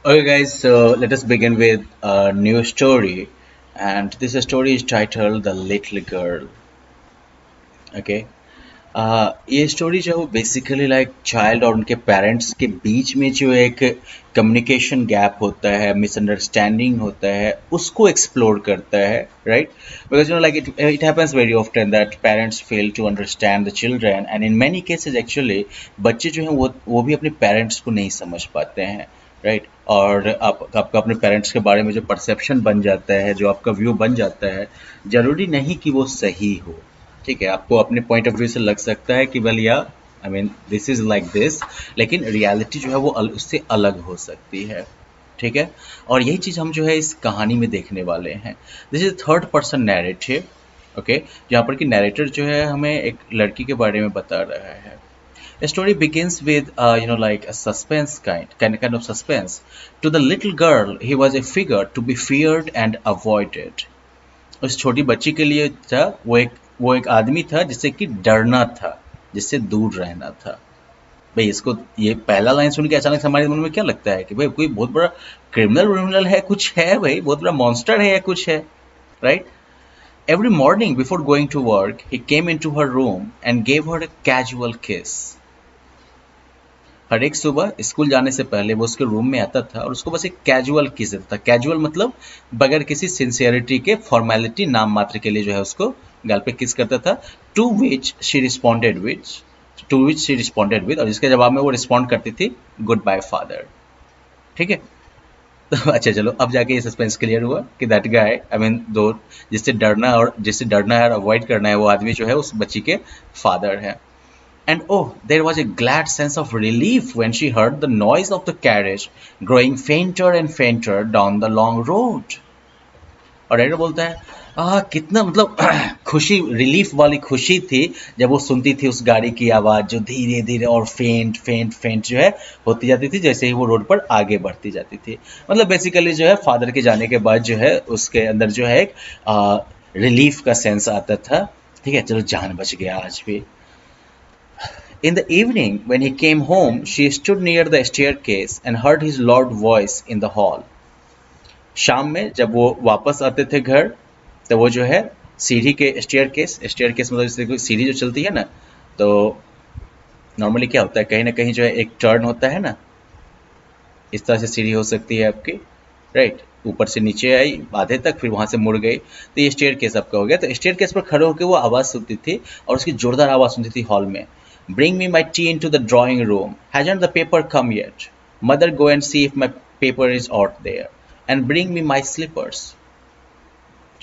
Okay, guys, so let us begin with a new story. And this story is titled The Little Girl. Okay. ये story जो है वो basically like child और उनके parents के बीच में जो एक कम्युनिकेशन गैप होता है, मिसअंडरस्टैंडिंग होता है, उसको एक्सप्लोर करता है, right? Because like it happens very often that parents fail to understand the children, and in many cases actually बच्चे जो हैं वो भी अपने पेरेंट्स को नहीं समझ पाते हैं, राइट? और आपका अपने पेरेंट्स के बारे में जो परसेप्शन बन जाता है, जो आपका व्यू बन जाता है, जरूरी नहीं कि वो सही हो। ठीक है, आपको अपने पॉइंट ऑफ व्यू से लग सकता है कि वेल या I mean this is like this, लेकिन रियलिटी जो है वो उससे अलग हो सकती है। ठीक है, और यही चीज़ हम जो है इस कहानी में देखने वाले हैं। This is third person narrative. Okay, जहाँ पर कि नैरेटर जो है हमें एक लड़की के बारे में बता रहा है। The story begins with, like a suspense kind of suspense. To the little girl, he was a figure to be feared and avoided. उस छोटी बच्ची के लिए था वो एक आदमी था जिससे कि डरना था, जिससे दूर रहना था। भाई इसको ये पहला लाइन सुन के अचानक से हमारे मन में क्या लगता है कि भाई कोई बहुत बड़ा क्रिमिनल है, कुछ है भाई, बहुत बड़ा मॉन्स्टर है या कुछ है, right? Every morning before going to work he came into her room and gave her a casual kiss. हर एक सुबह स्कूल जाने से पहले वो उसके रूम में आता था और उसको बस एक कैजुअल किस देता था। कैजुअल मतलब बगैर किसी सिंसियरिटी के, फॉर्मेलिटी, नाम मात्र के लिए जो है उसको गाल पे किस करता था। To which she responded with, और इसके जवाब में वो रिस्पॉन्ड करती थी, गुड बाय फादर। ठीक है, तो अच्छा चलो अब जाके ये सस्पेंस क्लियर हुआ कि दैट गाय, आई मीन दो जिससे डरना है और अवॉइड करना है, वो आदमी जो है उस बच्ची के फादर है। And oh, there was a glad sense of relief when she heard the noise of the carriage growing fainter and fainter down the long road. और राइटर बोलता है कितना मतलब खुशी, रिलीफ वाली खुशी थी जब वो सुनती थी उस गाड़ी की आवाज़ जो धीरे धीरे और फेंट फेंट फेंट जो है होती जाती थी जैसे ही वो रोड पर आगे बढ़ती जाती थी। मतलब बेसिकली जो है फादर के जाने के बाद जो है उसके अंदर जो है एक रिलीफ का सेंस आता था। ठीक है, चलो जान बच गया आज भी। In the evening, when he came home, she stood near the staircase and heard his loud voice in the hall. शाम में जब वो वापस आते थे घर, तो वो जो है सीढ़ी के स्टेयरकेस मतलब जैसे कोई सीढ़ी जो चलती है ना, तो नॉर्मली क्या होता है, कहीं ना कहीं जो है एक टर्न होता है ना, इस तरह से सीढ़ी हो सकती है आपकी, राइट? ऊपर से नीचे आई आधे तक, फिर वहां से मुड़ गई, तो ये स्टेयरकेस आपका हो गया। तो स्टेयरकेस पर खड़े होकर वो आवाज़ सुनती थी और उसकी जोरदार आवाज़ सुनती थी हॉल में। Bring me my tea into the drawing room. Hasn't the paper come yet? Mother, go and see if my paper is out there. And bring me my slippers.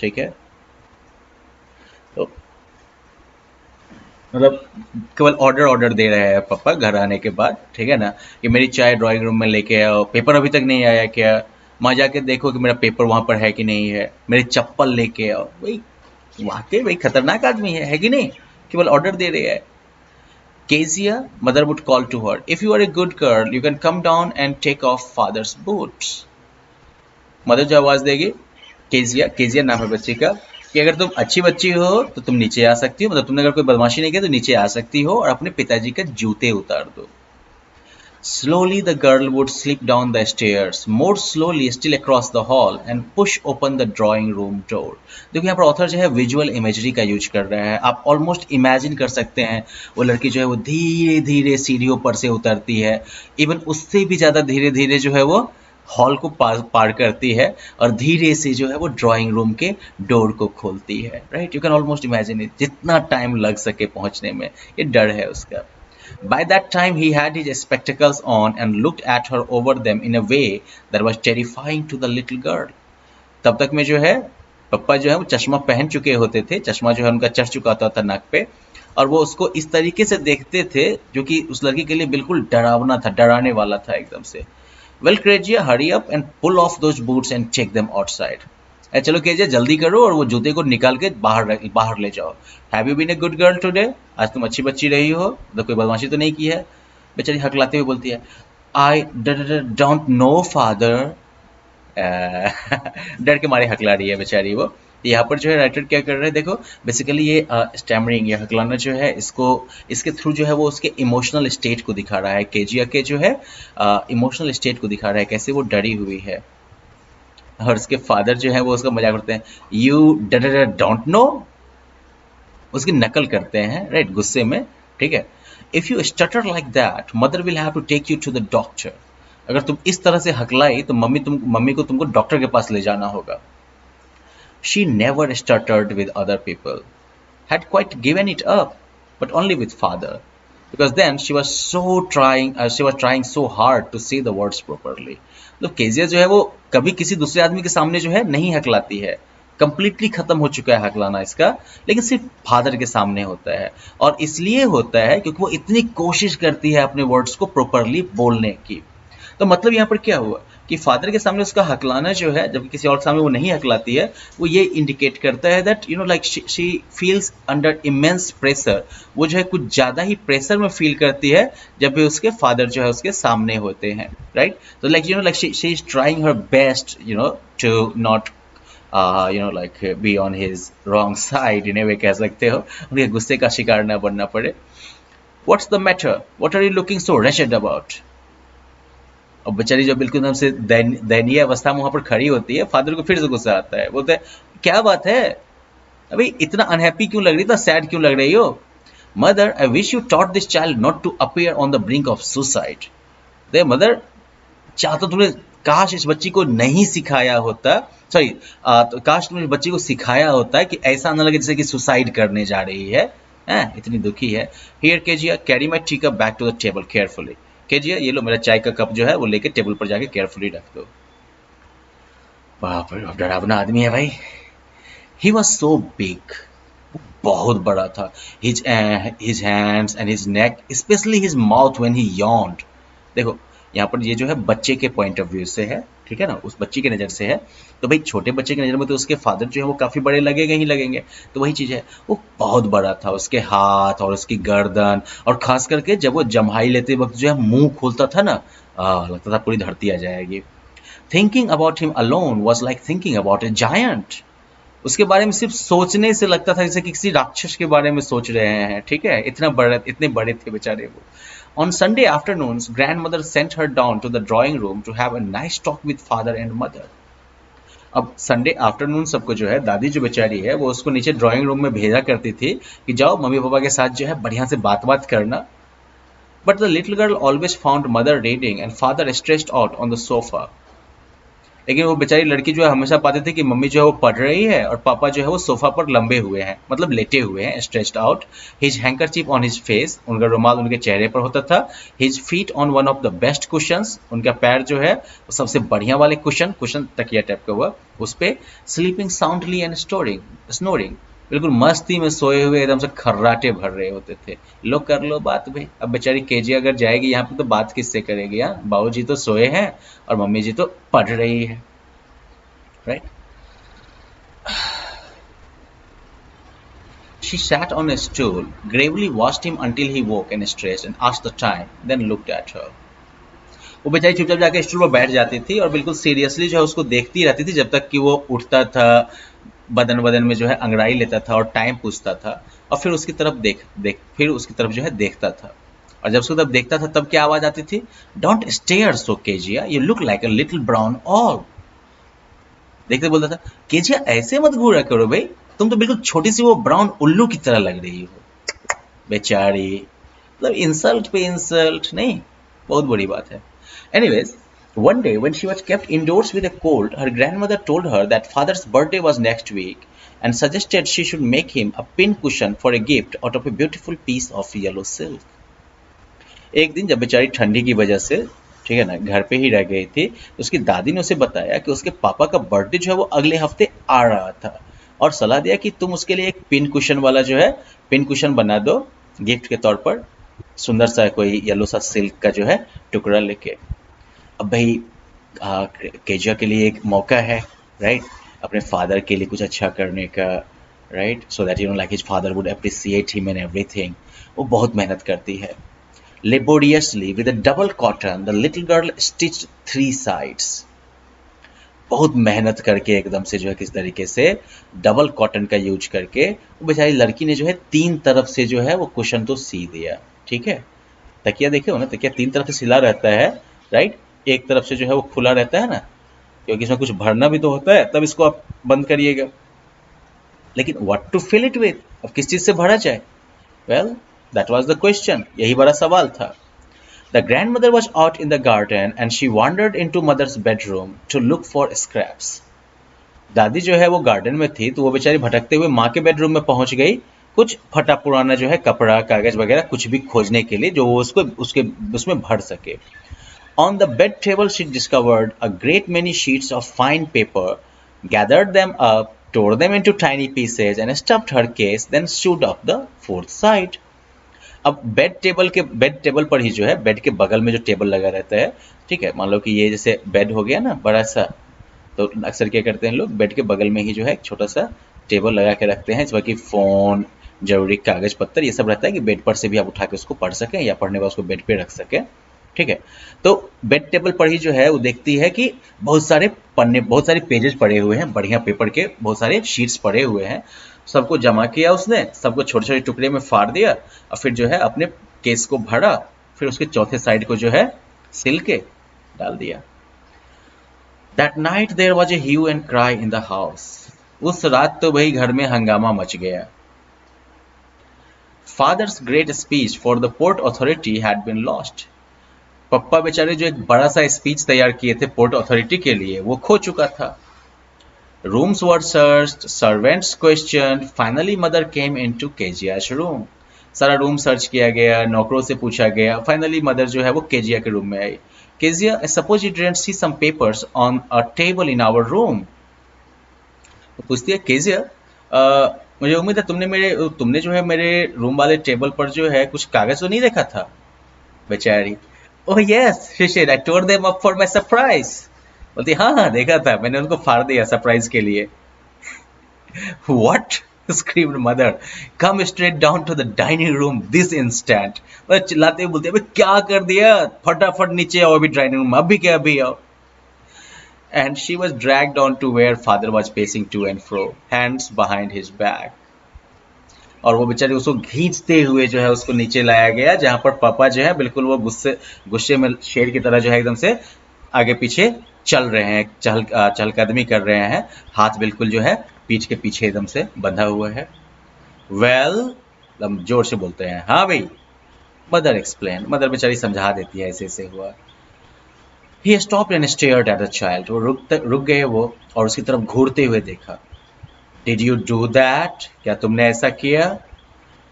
ठीक है, तो मतलब केवल ऑर्डर दे रहे हैं पापा घर आने के बाद, ठीक है ना, कि मेरी चाय ड्राइंग रूम में लेके आओ, पेपर अभी तक नहीं आया क्या, वहाँ जाके देखो कि मेरा पेपर वहाँ पर है कि नहीं है, मेरी चप्पल लेके आओ। भाई वाकई भाई खतरनाक आदमी है कि नहीं? केवल ऑर्डर दे रहे हैं। Kezia, mother would call to her, if you are a good girl, you can come down and take off father's boots. Mother जो आवाज देगी, केजिया नाम है बच्ची का, कि अगर तुम अच्छी बच्ची हो तो तुम नीचे आ सकती हो, मतलब तुमने अगर कोई बदमाशी नहीं की तो नीचे आ सकती हो और अपने पिताजी का जूते उतार दो। Slowly the girl would slip down the stairs, more slowly still across the hall and push open the drawing room door. देखो यहाँ पर ऑथर जो है विजुअल इमेजरी का यूज कर रहा है। आप ऑलमोस्ट इमेजिन कर सकते हैं वो लड़की जो है वो धीरे धीरे सीढ़ियों पर से उतरती है, इवन उससे भी ज़्यादा धीरे धीरे जो है वो हॉल को पार करती है और धीरे से जो है वो ड्राइंग रूम के डोर को खोलती है, right? You can almost imagine it, जितना टाइम लग सके पहुंचने में, ये डर है उसका। By that time he had his spectacles on and looked at her over them in a way that was terrifying to the little girl. तब तक में जो है पप्पा जो है वो चश्मा पहन चुके होते थे, चश्मा जो है उनका चढ़ चुका होता था नाक पे, और वो उसको इस तरीके से देखते थे जो कि उस लड़की के लिए बिल्कुल डरावना था, डराने वाला था एकदम से। Well, Cregia, hurry up and pull off those boots and take them outside. चलो केजिया जल्दी करो और वो जूते को निकाल के बाहर ले जाओ। Have you been a good girl today? आज तुम अच्छी बच्ची रही हो, तो कोई बदमाशी तो नहीं की है? बेचारी हकलाते हुए बोलती है, आई डोंट नो फादर। डर के मारे हकला रही है बेचारी वो। यहाँ पर जो है राइटर क्या कर रहे हैं, देखो बेसिकली ये स्टैमरिंग या हकलाना जो है, इसको इसके थ्रू जो है वो उसके इमोशनल स्टेट को दिखा रहा है। केजिया के जो है इमोशनल स्टेट को दिखा रहा है, कैसे वो डरी हुई है। और उसके फादर जो है वो उसका मजाक करते हैं, यू डोंट नो, उसकी नकल करते हैं, राइट, गुस्से में, ठीक है। If you stutter like that mother will have to take you to the doctor. अगर तुम इस तरह से हकलाई तो मम्मी को तुमको डॉक्टर के पास ले जाना होगा। She never stuttered with other people, had quite given it up, but only with father, because then she was trying so hard to say the words properly. मतलब केजिया जो है वो कभी किसी दूसरे आदमी के सामने जो है नहीं हकलाती है, कंप्लीटली खत्म हो चुका है हकलाना इसका, लेकिन सिर्फ फादर के सामने होता है। और इसलिए होता है क्योंकि वो इतनी कोशिश करती है अपने वर्ड्स को प्रॉपरली बोलने की। तो मतलब यहाँ पर क्या हुआ कि फादर के सामने उसका हकलाना जो है, जबकि किसी और के सामने वो नहीं हकलाती है, वो ये इंडिकेट करता है that you know like she feels under immense pressure. वो जो है कुछ ज़्यादा ही प्रेशर में फील करती है जब भी उसके फादर जो है उसके सामने होते हैं, राइट। तो like you know like she is trying her best you know to not like be on his wrong side in a way, कह सकते हो, उनके गुस्से का शिकार ना बनना पड़े। What's the matter? What are you looking so wretched about? और बेचारी जो बिल्कुल हमसे दयनीय अवस्था में वहां पर खड़ी होती है, फादर को फिर से गुस्सा आता है, बोलते हैं क्या बात है अभी इतना अनहैप्पी क्यों लग रही, इतना सैड क्यों लग रही हो? Mother, I wish you taught this child not to appear on the brink of suicide. दे मदर, चाहता तुमने, काश इस बच्ची को नहीं सिखाया होता, सॉरी तो काश तुमने बच्ची को सिखाया होता है कि ऐसा ना लगे जैसे कि सुसाइड करने जा रही है, इतनी दुखी है। Here Kezia, carry my tea cup back to the table carefully. Kezia, ये लो मेरा चाय का कप जो है वो लेके टेबल पर जाके केयरफुली रख दो। बाप रे, डरावना आदमी है भाई। ही वॉज सो बिग, बहुत बड़ा था। His hands and his neck, specially his mouth when he yawned। देखो यहाँ पर ये जो है बच्चे के पॉइंट ऑफ व्यू से है, ठीक है ना, उस बच्ची की नज़र से है। तो भाई छोटे बच्चे की नज़र में तो उसके फादर जो है वो काफ़ी बड़े लगेंगे ही लगेंगे। तो वही चीज़ है, वो बहुत बड़ा था, उसके हाथ और उसकी गर्दन, और खास करके जब वो जम्हाई लेते वक्त जो है मुंह खोलता था ना, लगता था पूरी धरती आ जाएगी। Thinking about him alone was like thinking about A giant. उसके बारे में सिर्फ सोचने से लगता था जैसे कि किसी राक्षस के बारे में सोच रहे हैं, ठीक है, इतने बड़े थे बेचारे वो। On Sunday afternoons, grandmother sent her down to the drawing room to have a nice talk with father and mother. अब संडे आफ्टरनून सबको जो है दादी जो बेचारी है वो उसको नीचे ड्राइंग रूम में भेजा करती थी कि जाओ मम्मी पापा के साथ जो है बढ़िया से बात करना। But the little girl always found mother reading and father stretched out on the sofa. लेकिन वो बेचारी लड़की जो है हमेशा पाते थे कि मम्मी जो है वो पढ़ रही है और पापा जो है वो सोफा पर लंबे हुए हैं, मतलब लेटे हुए हैं, stretched out. His handkerchief on his face, उनका रुमाल उनके चेहरे पर होता था। His feet on one of the best cushions, उनका पैर जो है वो सबसे बढ़िया वाले कुशन तकिया टाइप का हुआ, उस पर स्लीपिंग साउंडली एंड स्नोरिंग, बिल्कुल मस्ती में सोए हुए एकदम से खर्राटे भर रहे होते थे। लो कर लो बात भाई। अब बेचारी केजी अगर जाएगी यहाँ पे तो बात किससे करेगी? बाबू जी तो सोए हैं और मम्मी जी तो पढ़ रही है, right. She sat on a stool, gravely watched him until he woke and stretched and asked the time, then looked at her. वो बेचारी चुपचाप जाके स्टूल पर बैठ जाती थी और बिल्कुल सीरियसली जो है उसको देखती रहती थी जब तक कि वो उठता था, बदन में जो है अंगड़ाई लेता था और टाइम पूछता था, और फिर उसकी तरफ फिर उसकी तरफ जो है देखता था। और जब उसकी तरफ देखता था तब क्या आवाज आती थी? Don't stare so Kezia, you look like a little brown owl. देखते बोलता था, केजिया ऐसे मत घूरा करो भाई, तुम तो बिल्कुल छोटी सी वो ब्राउन उल्लू की तरह लग रही हो। बेचारी, मतलब इंसल्ट पे इंसल्ट नहीं, बहुत बड़ी बात है। Anyways, one day when she was kept indoors with a cold, her grandmother told her that father's birthday was next week and suggested she should make him a pin cushion for a gift out of a beautiful piece of yellow silk. एक दिन जब बेचारी ठंडी की वजह से, ठीक है ना, घर पे ही रह गई थी, तो उसकी दादी ने उसे बताया कि उसके पापा का बर्थडे जो है वो अगले हफ्ते आ रहा था, और सलाह दिया कि तुम उसके लिए एक पिन कुशन वाला जो है पिन कुशन बना दो गिफ्ट के तौर पर, सुंदर सा कोई येलो सा सिल्क का जो है टुकड़ा लेके। अब भाई केजिया के लिए एक मौका है, राइट, अपने फादर के लिए कुछ अच्छा करने का, right, so that you know like his father would appreciate him and everything. वो बहुत मेहनत करती है। Laboriously with a double cotton, the little girl stitched 3 sides. बहुत मेहनत करके एकदम से जो है किस तरीके से डबल कॉटन का यूज करके वो बेचारी लड़की ने जो है 3 तरफ से जो है वो कुशन तो सी दिया। ठीक है, तकिया देखे हो ना, तकिया 3 तरफ से सिला रहता है, राइट। एक तरफ से जो है वो खुला रहता है ना, क्योंकि इसमें कुछ भरना भी तो होता है, तब इसको आप बंद करिएगा। लेकिन what to fill it with, अब किस चीज से भरा जाए? Well, that was the question, यही बड़ा सवाल था। The grandmother was out in the garden and she wandered into mother's bedroom to look for scraps. दादी जो है वो गार्डन में थी, तो वो बेचारी भटकते हुए माँ के बेडरूम में पहुंच गई, कुछ फटा पुराना जो है कपड़ा कागज वगैरह कुछ भी खोजने के लिए जो वो उसको उसके उसमें भर सके। On the bed table she discovered a great many sheets of fine paper, gathered them up, tore them into tiny pieces and stuffed her case, then sewed up the fourth side. अब bed table पर ही जो है bed के बगल में जो table लगा रहता है, ठीक है, मान लो कि ये जैसे बेड हो गया ना बड़ा सा, तो अक्सर क्या करते हैं लोग, बेड के बगल में ही जो है एक छोटा सा टेबल लगा के रखते हैं, जिसमें कि फोन, जरूरी कागज पत्तर ये सब रहता है कि बेड पर से भी आप उठा के उसको पढ़ सकें या पढ़ने बाद उसको बेड पे रख सकें। ठीक है, तो बेड टेबल पर ही जो है वो देखती है कि बहुत सारे पन्ने, बहुत सारे पेजेस पड़े हुए हैं, बढ़िया पेपर के बहुत सारे शीट्स पड़े हुए हैं। सबको जमा किया उसने, सबको छोटे छोटे टुकड़े में फाड़ दिया और फिर जो है अपने केस को भरा, फिर उसके चौथे साइड को जो है सिल के डाल दिया। That night there was a hue and cry in the house. उस रात तो भाई घर में हंगामा मच गया। Father's great speech for the port authority had been lost. पप्पा बेचारे जो एक बड़ा सा स्पीच तैयार किए थे पोर्ट अथॉरिटी के लिए, वो खो चुका था। Rooms were searched, servants questioned, finally mother came into केजिया's room. सारा रूम सर्च किया गया, नौकरों से पूछा गया, फाइनली मदर जो है वो केजिया के रूम में आई। Kezia, I suppose you didn't see some papers on a table in our room. वो पूछती है, केजिया, मुझे उम्मीद है तुमने जो है मेरे रूम वाले टेबल पर जो है कुछ कागज तो नहीं देखा था? बेचारी, oh yes, she said, I tore them up for my surprise. बोलती हाँ हाँ देखा था, मैंने उनको फाड़ दिया सरप्राइज के लिए। What? screamed mother. Come straight down to the dining room this instant. वह चिल्लाते हुए बोलते, अबे क्या कर दिया, फटाफट नीचे आओ अभी डाइनिंग रूम, अभी क्या अभी आओ। And she was dragged on to where father was pacing to and fro, hands behind his back. और वो बेचारे उसको खींचते हुए जो है उसको नीचे लाया गया, जहां पर पापा जो है बिल्कुल वो गुस्से में शेर की तरह जो है एकदम से आगे पीछे चल रहे हैं, चहलकदमी कर रहे हैं, हाथ बिल्कुल जो है पीठ के पीछे एकदम से बंधा हुआ है। वेल, जोर से बोलते हैं, हाँ भाई। मदर एक्सप्लेन, मदर बेचारी समझा देती है, ऐसे ऐसे हुआ। He stopped and stared at the child. वो रुक गए वो और उसकी तरफ घूरते हुए देखा। Did you do that? क्या तुमने ऐसा किया?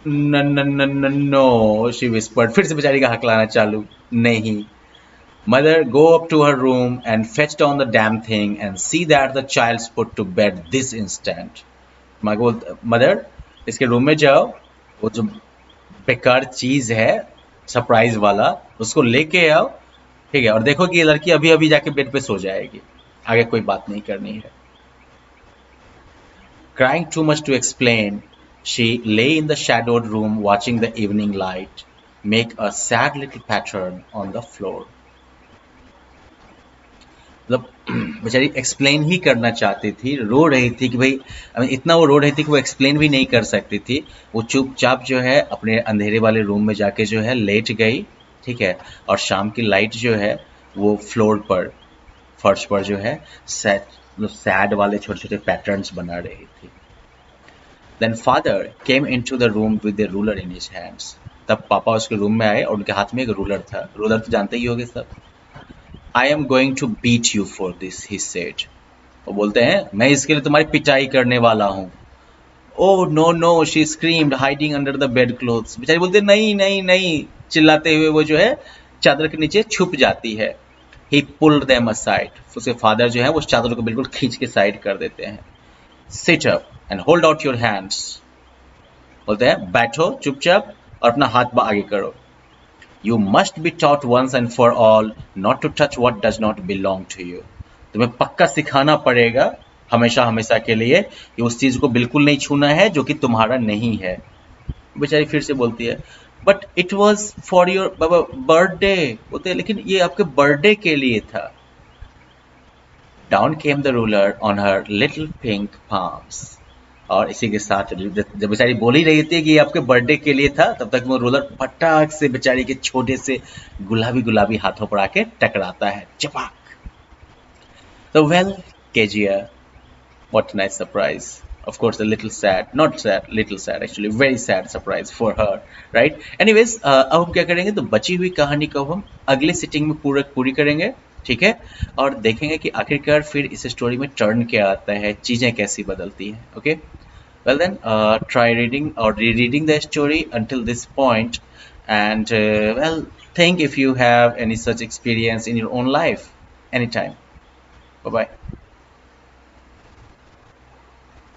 No, she whispered. फिर से बेचारी का हकलाना चालू, नहीं। Mother, go up to her room and fetch down the damn thing and see that the child's put to bed this instant. माँ को मदर, इसके रूम में जाओ, वो जो बेकार चीज है सरप्राइज वाला उसको लेके आओ, ठीक है, और देखो कि ये लड़की अभी अभी जाके बेड पे सो जाएगी, आगे कोई बात नहीं करनी है। Crying too much to explain, she lay in the shadowed room watching the evening light make a sad little pattern on the floor. मतलब बेचारी एक्सप्लेन ही करना चाहती थी, रो रही थी कि भाई इतना वो रो रही थी कि वो एक्सप्लेन भी नहीं कर सकती थी। वो चुपचाप जो है अपने अंधेरे वाले रूम में जाके जो है लेट गई, ठीक है, और शाम की लाइट जो है वो फ्लोर पर, फर्श पर जो है सैड वाले छोटे छोटे पैटर्न्स बना रही थी। Then father came into the room with a ruler in his hands. तब पापा उसके रूम में आए और उनके हाथ में एक रूलर था। रूलर तो जानते ही होंगे सब। I am going to beat you for this, he said. वो बोलते हैं, मैं इसके लिए तुम्हारी पिटाई करने वाला हूँ। Oh no no, she screamed, hiding under the bedclothes. बेचारी बोलते नहीं नहीं नहीं, चिल्लाते हुए वो जो है चादर के नीचे छुप जाती है। He pulled them aside. उसके फादर जो है वो चादर को बिल्कुल खींच के साइड कर देते हैं। Sit up and hold out your hands. बोलते हैं बैठो चुपचाप और अपना हाथ आगे करो। You must be taught once and for all not to touch what does not belong to you. तुम्हें पक्का सिखाना पड़ेगा हमेशा हमेशा के लिए कि उस चीज को बिल्कुल नहीं छूना है जो कि तुम्हारा नहीं है। बेचारी फिर से बोलती है, but it was for your birthday. बोलते हैं लेकिन ये आपके बर्थडे के लिए था। Down came the ruler on her little pink palms. और इसी के साथ जब बेचारी बोल ही रही थी कि ये आपके बर्थडे के लिए था, तब तक वो रोलर पटाख से बेचारी के छोटे से गुलाबी गुलाबी हाथों पर आके टकराता है, चपाक। तो well, Kezia, what a nice surprise. Of course, a little sad, not sad, little sad actually, very sad surprise for her, right? Anyways, अब हम क्या करेंगे, तो बची हुई कहानी को हम अगले सिटिंग में पूरी करेंगे, ठीक है, और देखेंगे कि आखिरकार फिर इस स्टोरी में टर्न क्या आता है, चीजें कैसी बदलती हैं, okay. Well then, try reading or rereading the story until this point, and well, think if you have any such experience in your own life anytime. Bye bye.